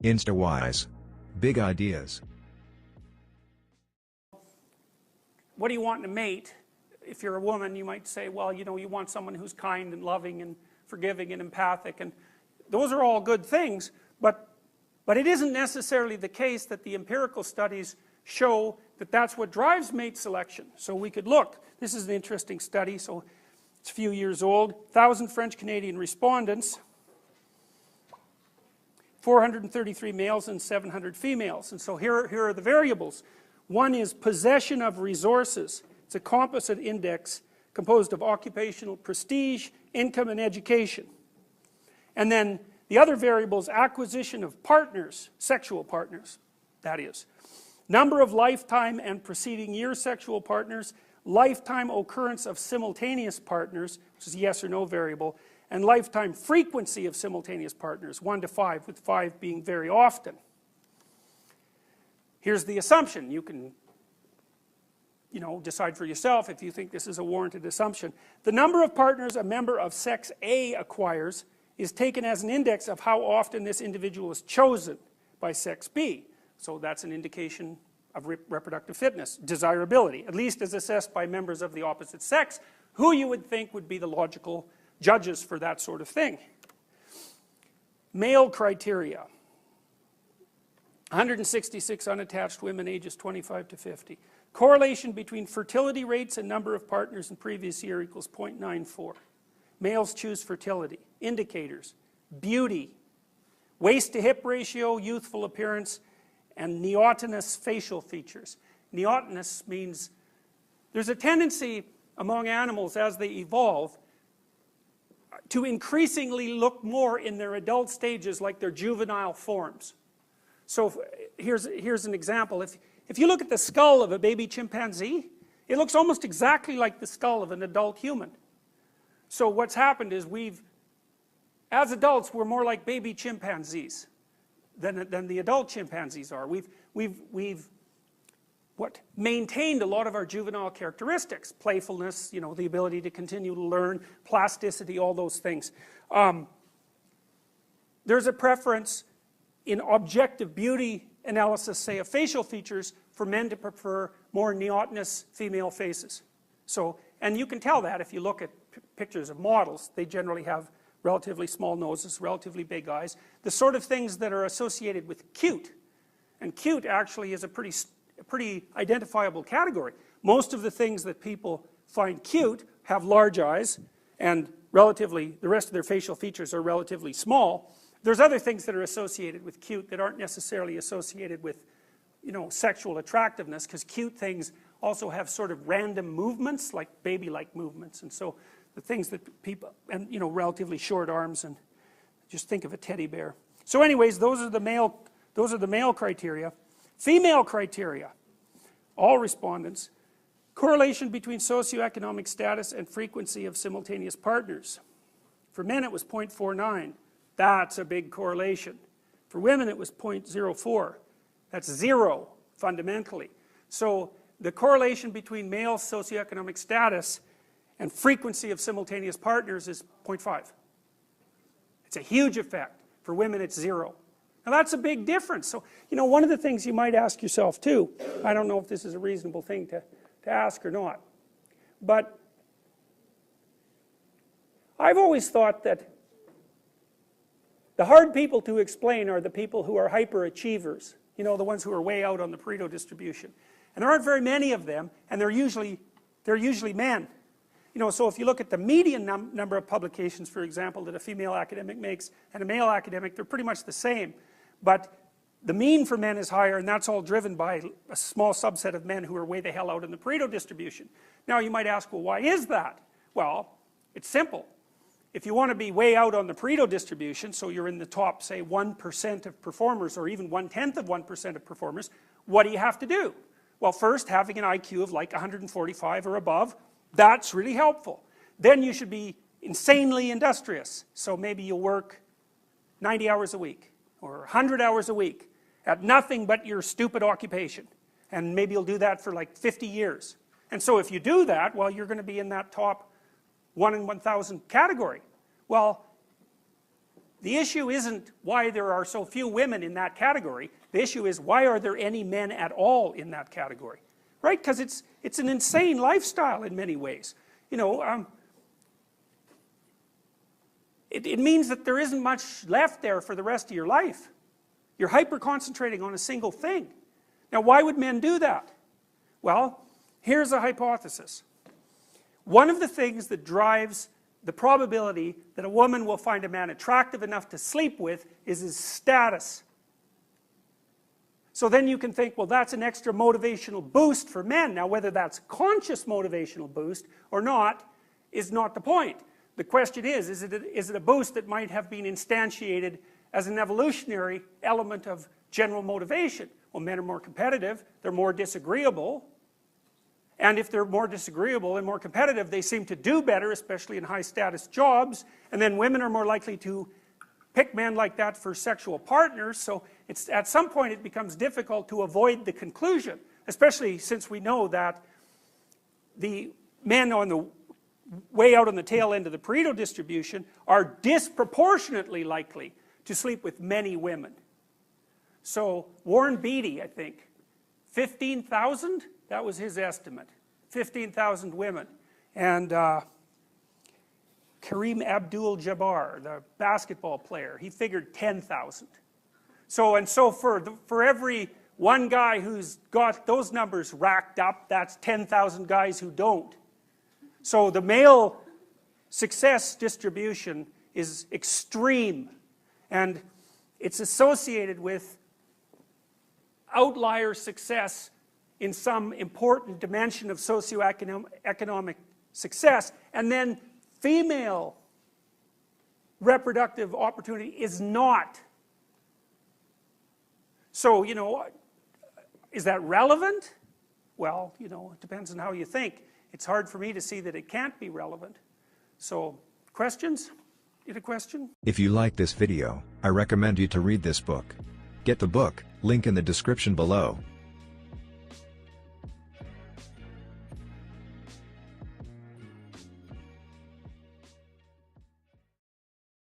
Instawise. Big ideas. What do you want in a mate? If you're a woman, you might say, well, you know, you want someone who's kind and loving and forgiving and empathic, and those are all good things, but it isn't necessarily the case that the empirical studies show that that's what drives mate selection. So we could look, this is an interesting study, so it's a few years old, 1,000 French-Canadian respondents, 433 males and 700 females, and so here are the variables. One is possession of resources. It's a composite index composed of occupational prestige, income, and education. And then the other variable is acquisition of partners, sexual partners, that is. Number of lifetime and preceding year sexual partners, lifetime occurrence of simultaneous partners, which is a yes or no variable, and lifetime frequency of simultaneous partners, 1 to 5, with 5 being very often. Here's the assumption. You can, decide for yourself if you think this is a warranted assumption. The number of partners a member of sex A acquires is taken as an index of how often this individual is chosen by sex B. So that's an indication of reproductive fitness, desirability, at least as assessed by members of the opposite sex, who you would think would be the logical judges for that sort of thing. Male criteria. 166 unattached women ages 25 to 50. Correlation between fertility rates and number of partners in previous year equals 0.94. Males choose fertility. Indicators: beauty, waist to hip ratio, youthful appearance, and neotenous facial features. Neotenous means there's a tendency among animals as they evolve to increasingly look more in their adult stages like their juvenile forms. So here's an example. If you look at the skull of a baby chimpanzee, it looks almost exactly like the skull of an adult human. So what's happened is as adults, we're more like baby chimpanzees than the adult chimpanzees are. We've maintained a lot of our juvenile characteristics, playfulness, the ability to continue to learn, plasticity, all those things. There's a preference in objective beauty analysis, say of facial features, for men to prefer more neotenous female faces. So, and you can tell that if you look at pictures of models. They generally have relatively small noses, relatively big eyes, the sort of things that are associated with cute. And cute actually is a pretty identifiable category. Most of the things that people find cute have large eyes, and the rest of their facial features are relatively small. There's other things that are associated with cute that aren't necessarily associated with, sexual attractiveness, because cute things also have sort of random movements, like baby-like movements. And so the things that people, and relatively short arms, and just think of a teddy bear. So anyways, those are the male criteria. Female criteria, all respondents, correlation between socioeconomic status and frequency of simultaneous partners. For men it was 0.49. That's a big correlation. For women it was 0.04. That's zero, fundamentally. So the correlation between male socioeconomic status and frequency of simultaneous partners is 0.5. It's a huge effect. For women it's 0. Now that's a big difference. So, one of the things you might ask yourself too, I don't know if this is a reasonable thing to ask or not, but I've always thought that the hard people to explain are the people who are hyperachievers, the ones who are way out on the Pareto distribution. And there aren't very many of them, and they're usually men. So if you look at the median number of publications, for example, that a female academic makes and a male academic, they're pretty much the same. But the mean for men is higher, and that's all driven by a small subset of men who are way the hell out in the Pareto distribution. Now you might ask, well, why is that? Well, it's simple. If you want to be way out on the Pareto distribution, so you're in the top, say, 1% of performers, or even 1/10 of 1% of performers, what do you have to do? Well, first, having an IQ of like 145 or above, that's really helpful. Then you should be insanely industrious. So maybe you'll work 90 hours a week, or 100 hours a week, at nothing but your stupid occupation. And maybe you'll do that for like 50 years. And so if you do that, well, you're going to be in that top 1 in 1,000 category. Well, the issue isn't why there are so few women in that category. The issue is, why are there any men at all in that category? Right? Because it's an insane lifestyle in many ways. You know, it means that there isn't much left there for the rest of your life. You're hyper-concentrating on a single thing. Now, why would men do that? Well, here's a hypothesis. One of the things that drives the probability that a woman will find a man attractive enough to sleep with is his status. So then you can think, well, that's an extra motivational boost for men. Now, whether that's conscious motivational boost or not is not the point. The question is it a boost that might have been instantiated as an evolutionary element of general motivation? Well, men are more competitive, they're more disagreeable, and if they're more disagreeable and more competitive, they seem to do better, especially in high status jobs, and then women are more likely to pick men like that for sexual partners. So it's, at some point it becomes difficult to avoid the conclusion, especially since we know that the men on the way out on the tail end of the Pareto distribution are disproportionately likely to sleep with many women. So Warren Beatty, I think, 15,000, that was his estimate, 15,000 women. And Kareem Abdul-Jabbar, the basketball player, he figured 10,000. So for every one guy who's got those numbers racked up, that's 10,000 guys who don't. So the male success distribution is extreme, and it's associated with outlier success in some important dimension of socioeconomic success, and then female reproductive opportunity is not. So, you know, is that relevant? Well, you know, it depends on how you think. It's hard for me to see that it can't be relevant. So, questions? You had a question? If you like this video, I recommend you to read this book. Get the book, link in the description below.